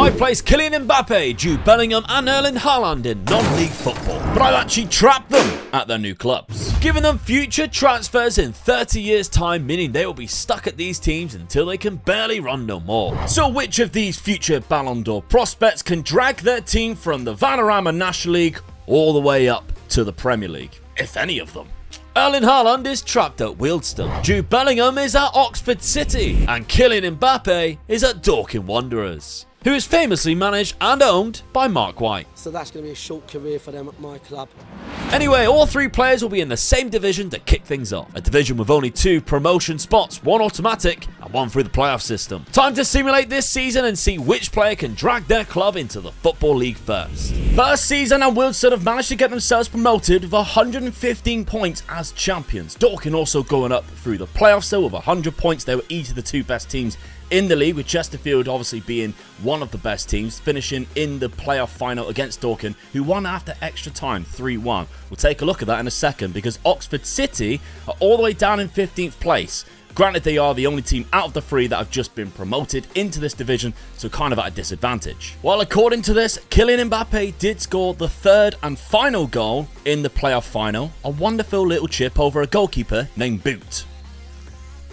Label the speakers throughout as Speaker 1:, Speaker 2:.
Speaker 1: I placed Kylian Mbappe, Jude Bellingham and Erling Haaland in non-league football, but I've actually trapped them at their new clubs, giving them future transfers in 30 years time, meaning they will be stuck at these teams until they can barely run no more. So which of these future Ballon d'Or prospects can drag their team from the Vanarama National League all the way up to the Premier League, if any of them? Erling Haaland is trapped at Wealdstone, Jude Bellingham is at Oxford City, and Kylian Mbappe is at Dorking Wanderers, who is famously managed and owned by Mark White.
Speaker 2: So that's going to be a short career for them at my club.
Speaker 1: Anyway, all three players will be in the same division to kick things off. A division with only 2 promotion spots, 1 automatic and 1 through the playoff system. Time to simulate this season and see which player can drag their club into the Football League first. First season, and Wealdstone have managed to get themselves promoted with 115 points as champions. Dorking also going up through the playoffs though with 100 points. They were each of the 2 best teams in the league, with Chesterfield obviously being one of the best teams, finishing in the playoff final against Dorking, who won after extra time 3-1. We'll take a look at that in a second, because Oxford City are all the way down in 15th place. Granted, they are the only team out of the 3 that have just been promoted into this division, so kind of at a disadvantage. Well, according to this, Kylian Mbappe did score the 3rd and final goal in the playoff final, a wonderful little chip over a goalkeeper named Boot.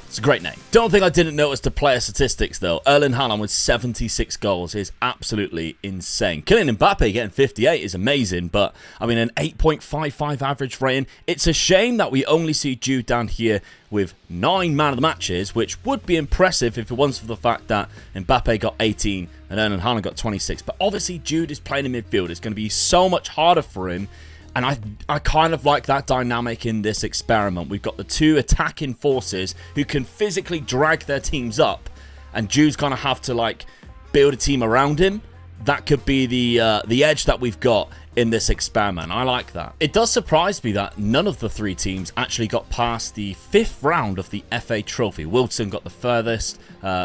Speaker 1: It's a great name. Don't think I didn't notice the player statistics though. Erling Haaland with 76 goals is absolutely insane. Kylian Mbappe getting 58 is amazing, but I mean an 8.55 average rating. It's a shame that we only see Jude down here with 9 man of the matches, which would be impressive if it wasn't for the fact that Mbappe got 18 and Erling Haaland got 26. But obviously Jude is playing in midfield. It's going to be so much harder for him. And I kind of like that dynamic in this experiment. We've got the 2 attacking forces who can physically drag their teams up, and Jude's going to have to like build a team around him. That could be the edge that we've got in this experiment. I like that. It does surprise me that none of the 3 teams actually got past the 5th round of the FA Trophy. Wealdstone got the furthest,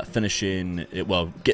Speaker 1: finishing,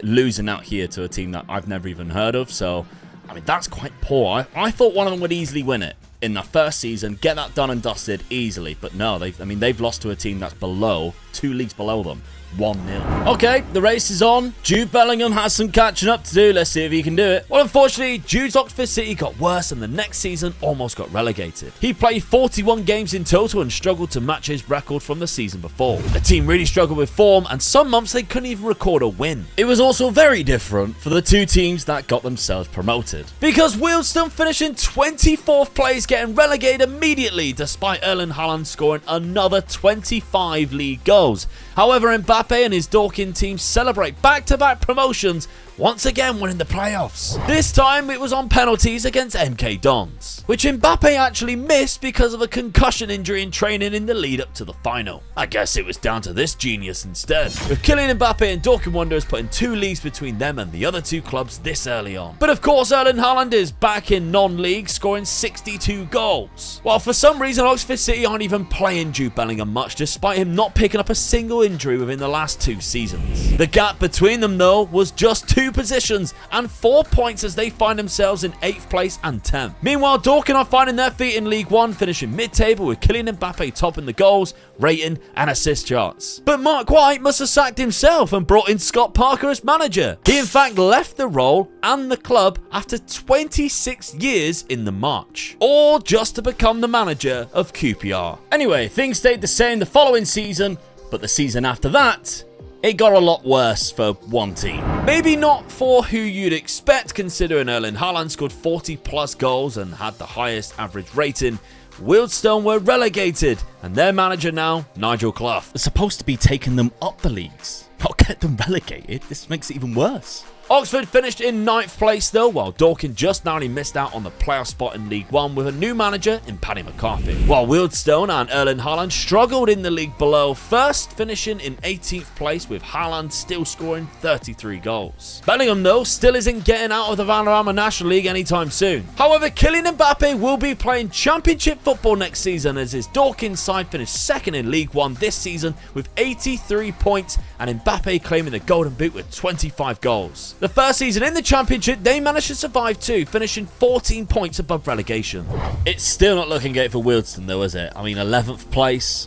Speaker 1: losing out here to a team that I've never even heard of. So I mean, that's quite poor. I thought one of them would easily win it in the first season, get that done and dusted easily. But no, they've lost to a team that's below, 2 leagues below them. 1-0. Okay, the race is on. Jude Bellingham has some catching up to do. Let's see if he can do it. Well, unfortunately, Jude's Oxford City got worse and the next season almost got relegated. He played 41 games in total and struggled to match his record from the season before. The team really struggled with form, and some months they couldn't even record a win. It was also very different for the 2 teams that got themselves promoted, because Wealdstone finished in 24th place, getting relegated immediately despite Erling Haaland scoring another 25 league goals. However, Mbappe and his Dorking team celebrate back-to-back promotions, once again winning the playoffs. This time it was on penalties against MK Dons, which Mbappe actually missed because of a concussion injury in training in the lead up to the final. I guess it was down to this genius instead, with Kylian Mbappe and Dorking Wanderers putting 2 leagues between them and the other 2 clubs this early on. But of course, Erling Haaland is back in non-league, scoring 62 goals. While for some reason Oxford City aren't even playing Jude Bellingham much, despite him not picking up a single injury within the last 2 seasons. The gap between them though was just 2 positions and 4 points as they find themselves in 8th place and 10th. Meanwhile, Dorking are finding their feet in League 1, finishing mid-table with Kylian Mbappe topping the goals, rating and assist charts. But Mark White must have sacked himself and brought in Scott Parker as manager. He in fact left the role and the club after 26 years in the March, all just to become the manager of QPR. Anyway, things stayed the same the following season, but the season after that, it got a lot worse for one team. Maybe not for who you'd expect, considering Erling Haaland scored 40 plus goals and had the highest average rating. Wealdstone were relegated, and their manager now, Nigel Clough, is supposed to be taking them up the leagues, not get them relegated. This makes it even worse. Oxford finished in 9th place though, while Dorking just narrowly missed out on the playoff spot in League 1 with a new manager in Paddy McCarthy. While Wealdstone and Erling Haaland struggled in the league below, first finishing in 18th place with Haaland still scoring 33 goals. Bellingham though still isn't getting out of the Vanarama National League anytime soon. However, Kylian Mbappe will be playing championship football next season, as his Dorking side finished 2nd in League 1 this season with 83 points, and Mbappe claiming the golden boot with 25 goals. The first season in the Championship, they managed to survive too, finishing 14 points above relegation. It's still not looking great for Wealdstone though, is it? I mean, 11th place.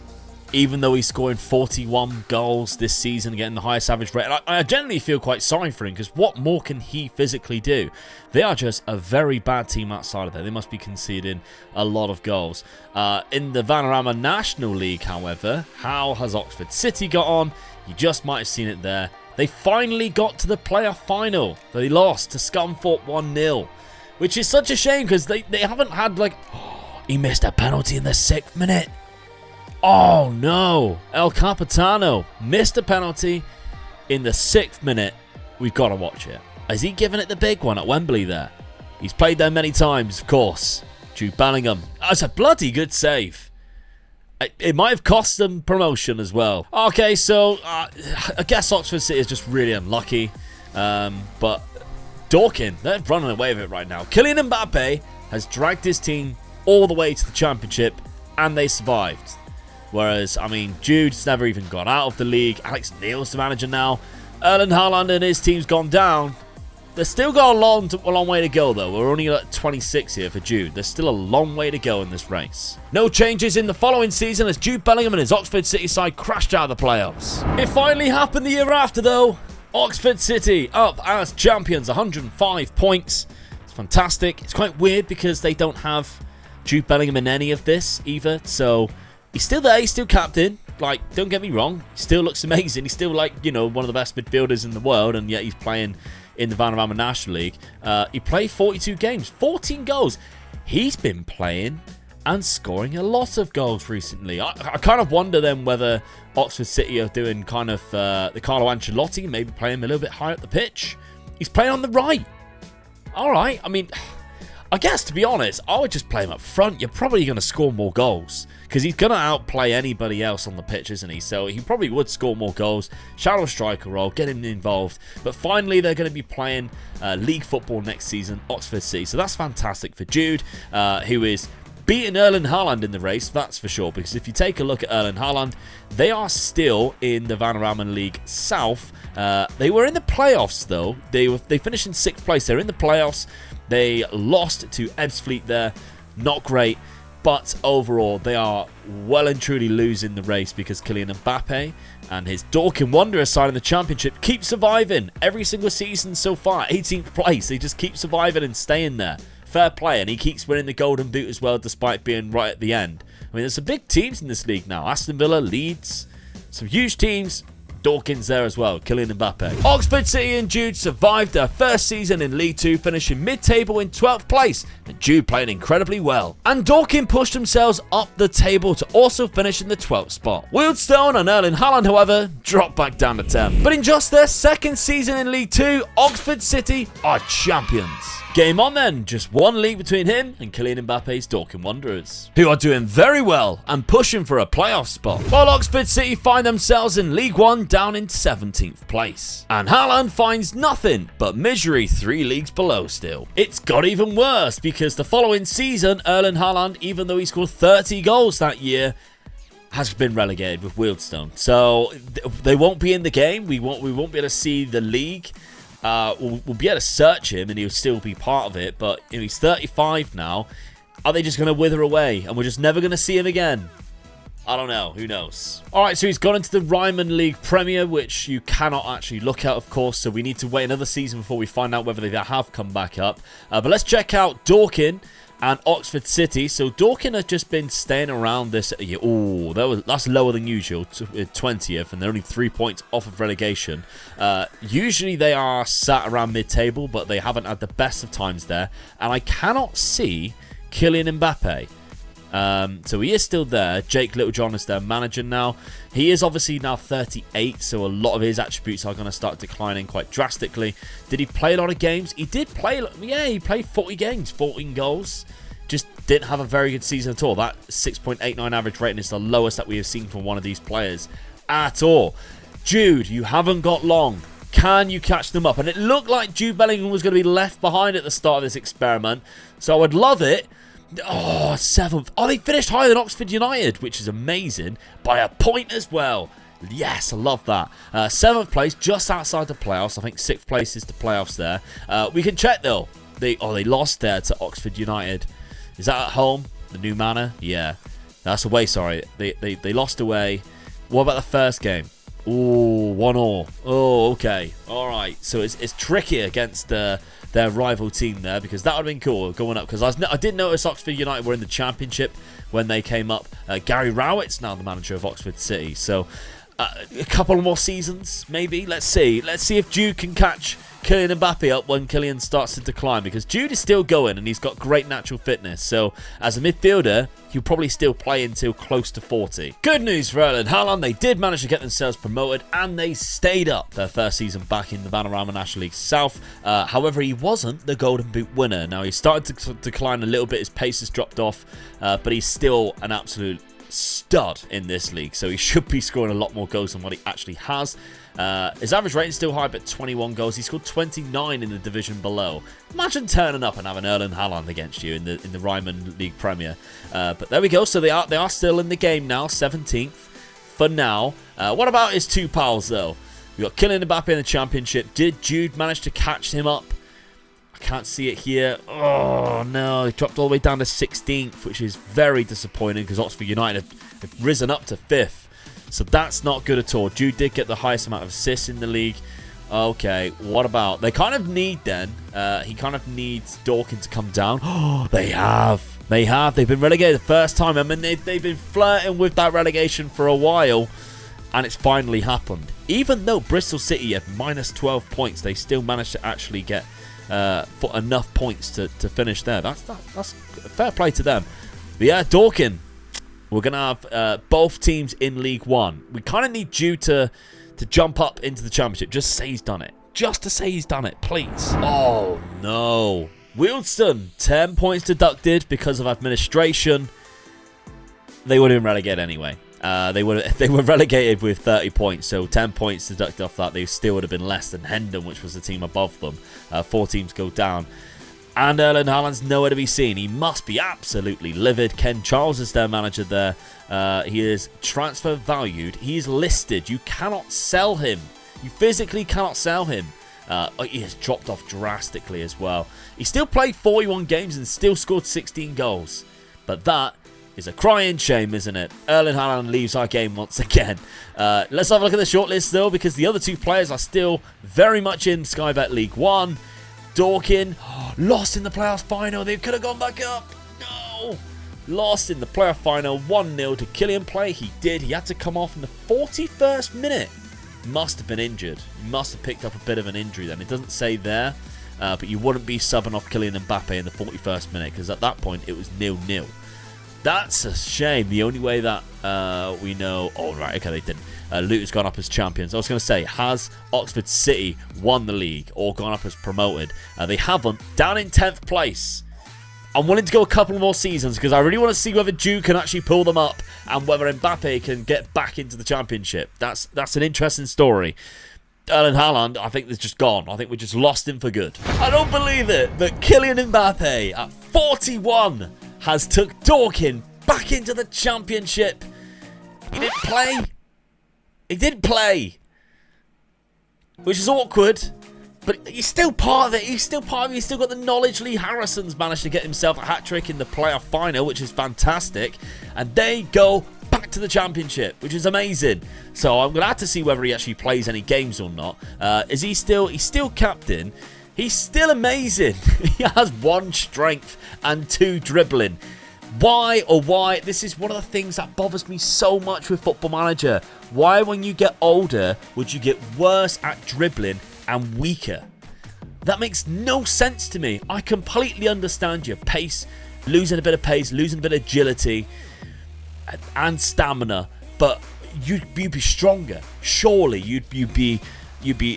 Speaker 1: even though he's scoring 41 goals this season, getting the highest average rate. And I generally feel quite sorry for him, because what more can he physically do? They are just a very bad team outside of that. They must be conceding a lot of goals. In the Vanarama National League, however, how has Oxford City got on? You just might have seen it there. They finally got to the playoff final. They lost to Scunthorpe 1-0, which is such a shame, because they haven't had, like... Oh, he missed a penalty in the 6th minute. Oh no, El Capitano missed a penalty in the 6th minute. We've got to watch it. Has he given it the big one at Wembley there? He's played there many times, of course. Jude Bellingham. That's a bloody good save. It might have cost them promotion as well. Okay, so I guess Oxford City is just really unlucky. But Dorking, they're running away with it right now. Kylian Mbappe has dragged his team all the way to the championship, and they survived. Whereas, I mean, Jude's never even got out of the league. Alex Neil's the manager now. Erling Haaland and his team's gone down. They've still got a long way to go, though. We're only at 26 here for Jude. There's still a long way to go in this race. No changes in the following season as Jude Bellingham and his Oxford City side crashed out of the playoffs. It finally happened the year after, though. Oxford City up as champions, 105 points. It's fantastic. It's quite weird because they don't have Jude Bellingham in any of this either, so... He's still there, he's still captain. Like, don't get me wrong, he still looks amazing. He's still, like, you know, one of the best midfielders in the world, and yet he's playing in the Vanarama National League. He played 42 games, 14 goals. He's been playing and scoring a lot of goals recently. I kind of wonder then whether Oxford City are doing kind of the Carlo Ancelotti, maybe playing him a little bit higher up the pitch. He's playing on the right. All right, I mean... I guess, to be honest, I would just play him up front. You're probably going to score more goals because he's going to outplay anybody else on the pitch, isn't he? So he probably would score more goals. Shadow striker role, get him involved. But finally, they're going to be playing league football next season, Oxford City. So that's fantastic for Jude, who is beating Erling Haaland in the race, that's for sure. Because if you take a look at Erling Haaland, they are still in the Vanarama League South. They were in the playoffs, though. They finished in 6th place. They're in the playoffs. They lost to Ebbsfleet there. Not great. But overall, they are well and truly losing the race because Kylian Mbappe and his Dorking Wanderers side in the championship keep surviving every single season so far. 18th place. They just keep surviving and staying there. Fair play. And he keeps winning the Golden Boot as well, despite being right at the end. I mean, there's some big teams in this league now. Aston Villa, Leeds, some huge teams. Dawkins there as well, Kylian Mbappe. Oxford City and Jude survived their first season in League 2, finishing mid-table in 12th place, and Jude playing incredibly well. And Dorking pushed themselves up the table to also finish in the 12th spot. Wealdstone and Erling Haaland, however, dropped back down to 10th. But in just their second season in League 2, Oxford City are champions. Game on then, just one league between him and Kylian Mbappe's Dorking Wanderers, who are doing very well and pushing for a playoff spot, while Oxford City find themselves in League 1 down in 17th place. And Haaland finds nothing but misery 3 leagues below still. It's got even worse because the following season, Erling Haaland, even though he scored 30 goals that year, has been relegated with Wealdstone. So they won't be in the game. We won't be able to see the league. We'll be able to search him and he'll still be part of it, but you know, he's 35 now. Are they just going to wither away and we're just never going to see him again? I don't know. Who knows? Alright, so he's gone into the Ryman League Premier, which you cannot actually look at, of course, so we need to wait another season before we find out whether they have come back up. But let's check out Dorking and Oxford City. So Dorking has just been staying around this. Oh, that's lower than usual, 20th, and they're only 3 points off of relegation. Usually they are sat around mid-table, but they haven't had the best of times there. And I cannot see Kylian Mbappe. So he is still there. Jake Littlejohn is their manager now. He is obviously now 38, so a lot of his attributes are going to start declining quite drastically. Did he play a lot of games? He did play, yeah, he played 40 games, 14 goals. Just didn't have a very good season at all. That 6.89 average rating is the lowest that we have seen from one of these players at all. Jude, you haven't got long. Can you catch them up? And it looked like Jude Bellingham was going to be left behind at the start of this experiment, so I would love it. Oh, 7th. Oh, they finished higher than Oxford United, which is amazing, by a point as well. Yes, I love that. 7th place, just outside the playoffs. I think 6th place is the playoffs there. We can check, though. They lost there to Oxford United. Is that at home? The new manor? Yeah. That's away, sorry. They lost away. What about the first game? Ooh, 1-1. Oh, okay. All right. So it's tricky against their rival team there, because that would have been cool going up. Because I did notice Oxford United were in the Championship when they came up. Gary Rowett's now the manager of Oxford City. So a couple more seasons, maybe. Let's see. Let's see if Jude can catch Kylian Mbappe up when Kylian starts to decline, because Jude is still going and he's got great natural fitness. So as a midfielder, he'll probably still play until close to 40. Good news for Erling Haaland. They did manage to get themselves promoted and they stayed up their first season back in the Panorama National League South. However, he wasn't the Golden Boot winner. Now, he started to decline a little bit. His pace has dropped off, but he's still an absolute stud in this league, so he should be scoring a lot more goals than what he actually has. His average rating is still high, but 21 goals. He scored 29 in the division below. Imagine turning up and having Erling Haaland against you in the Ryman League Premier. But there we go. So they are still in the game now, 17th for now. What about his two pals though? We got Kylian Mbappe in the Championship. Did Jude manage to catch him up? I can't see it here. Oh, no. He dropped all the way down to 16th, which is very disappointing because Oxford United have risen up to 5th. So that's not good at all. Jude did get the highest amount of assists in the league. Okay, what about... They kind of need then... he kind of needs Dorkin to come down. Oh, they have. They have. They've been relegated the first time. I mean, they've been flirting with that relegation for a while. And it's finally happened. Even though Bristol City had minus 12 points, they still managed to actually get... for enough points to finish there. That's fair play to them. But yeah, Dorkin, we're going to have both teams in League One. We kind of need Jude to jump up into the Championship. Just to say he's done it. Just to say he's done it, please. Oh, no. Wealdstone, 10 points deducted because of administration. They would have been relegated anyway. They were relegated with 30 points, so 10 points deducted off that. They still would have been less than Hendon, which was the team above them. 4 teams go down. And Erling Haaland's nowhere to be seen. He must be absolutely livid. Ken Charles is their manager there. He is transfer valued. He is listed. You cannot sell him. You physically cannot sell him. He has dropped off drastically as well. He still played 41 games and still scored 16 goals. But that is a crying shame, isn't it? Erling Haaland leaves our game once again. Let's have a look at the shortlist, though, because the other two players are still very much in Sky Bet League 1. Dorkin, lost in the playoff final. They could have gone back up. No. Lost in the playoff final, 1-0 to Kylian play. He did. He had to come off in the 41st minute. Must have been injured. He must have picked up a bit of an injury then. It doesn't say there, but you wouldn't be subbing off Kylian Mbappe in the 41st minute, because at that point it was 0-0. That's a shame. The only way that we know... Oh, right. Okay, they didn't. Luton's gone up as champions. I was going to say, has Oxford City won the league or gone up as promoted? They haven't. Down in 10th place. I'm willing to go a couple more seasons because I really want to see whether Jude can actually pull them up and whether Mbappe can get back into the Championship. That's an interesting story. Erling Haaland, I think, is just gone. I think we just lost him for good. I don't believe it, but Kylian Mbappe at 41 has took Dorkin back into the Championship. He didn't play. He didn't play. Which is awkward. But he's still part of it. He's still part of it. He's still got the knowledge. Lee Harrison's managed to get himself a hat-trick in the playoff final, which is fantastic. And they go back to the Championship, which is amazing. So I'm going to have to see whether he actually plays any games or not. He's still captain. He's still amazing. He has 1 strength and 2 dribbling. Why? This is one of the things that bothers me so much with Football Manager. Why, when you get older, would you get worse at dribbling and weaker? That makes no sense to me. I completely understand your pace, losing a bit of pace, losing a bit of agility and stamina, but you'd be stronger. Surely you'd be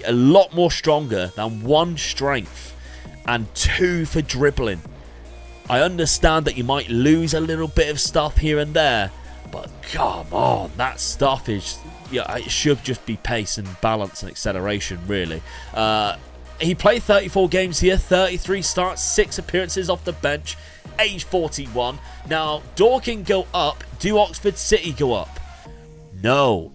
Speaker 1: a lot more stronger than 1 strength and 2 for dribbling. I understand that you might lose a little bit of stuff here and there, but come on, that stuff is... Yeah, it should just be pace and balance and acceleration, really. He played 34 games here, 33 starts, 6 appearances off the bench, age 41. Now, Dorkin go up. Do Oxford City go up? No.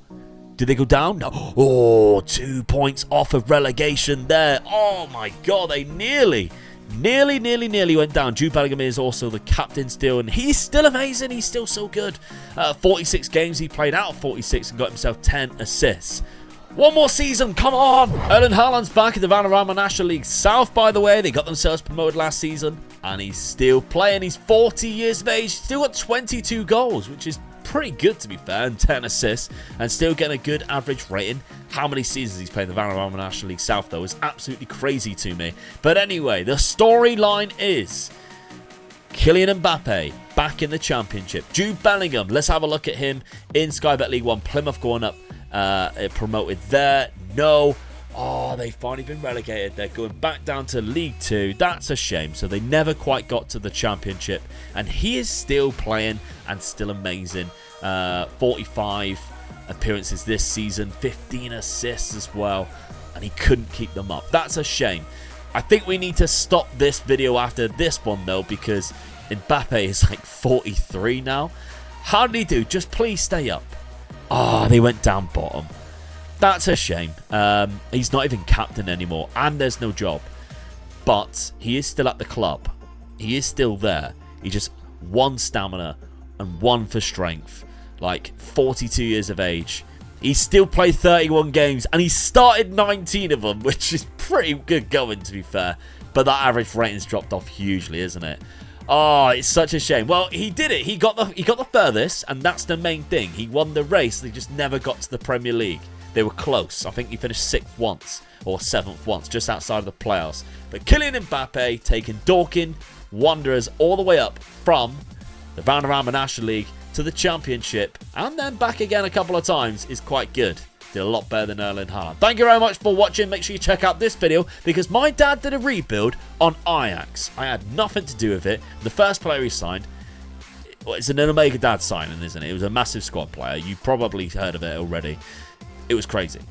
Speaker 1: Did they go down? No. Oh, 2 points off of relegation there. Oh, my God, they nearly nearly went down. Jude Bellingham is also the captain still, and he's still amazing. He's still so good. 46 games he played out of 46 and got himself 10 assists. One more season, come on! Erling Haaland's back in the Valorant National League South, by the way. They got themselves promoted last season, and he's still playing. He's 40 years of age, still got 22 goals, which is pretty good to be fair, and 10 assists, and still getting a good average rating. How many seasons he's playing the Valorant National League South, though, is absolutely crazy to me. But anyway, the storyline is Kylian Mbappe back in the Championship. Jude Bellingham, let's have a look at him in Sky Bet League 1. Plymouth going up. Promoted there. No. Oh, they've finally been relegated. They're going back down to League 2. That's a shame. So they never quite got to the Championship. And he is still playing and still amazing. 45 appearances this season. 15 assists as well. And he couldn't keep them up. That's a shame. I think we need to stop this video after this one, though, because Mbappe is like 43 now. How did he do? Just please stay up. Oh, they went down bottom. That's a shame. He's not even captain anymore, and there's no job. But he is still at the club. He is still there. He just 1 stamina and 1 for strength. Like 42 years of age. He's still played 31 games, and he started 19 of them, which is pretty good going, to be fair. But that average rating's dropped off hugely, isn't it? Oh, it's such a shame. Well, he did it. He got the furthest, and that's the main thing. He won the race. They just never got to the Premier League. They were close. I think he finished 6th once, or 7th once, just outside of the playoffs. But Kylian Mbappe taking Dorking Wanderers all the way up from the Valorant National League to the Championship, and then back again a couple of times is quite good. Did a lot better than Erling Haaland. Thank you very much for watching. Make sure you check out this video because my dad did a rebuild on Ajax. I had nothing to do with it. The first player he signed, well, it's an Omega Dad signing, isn't it? It was a massive squad player. You probably heard of it already. It was crazy.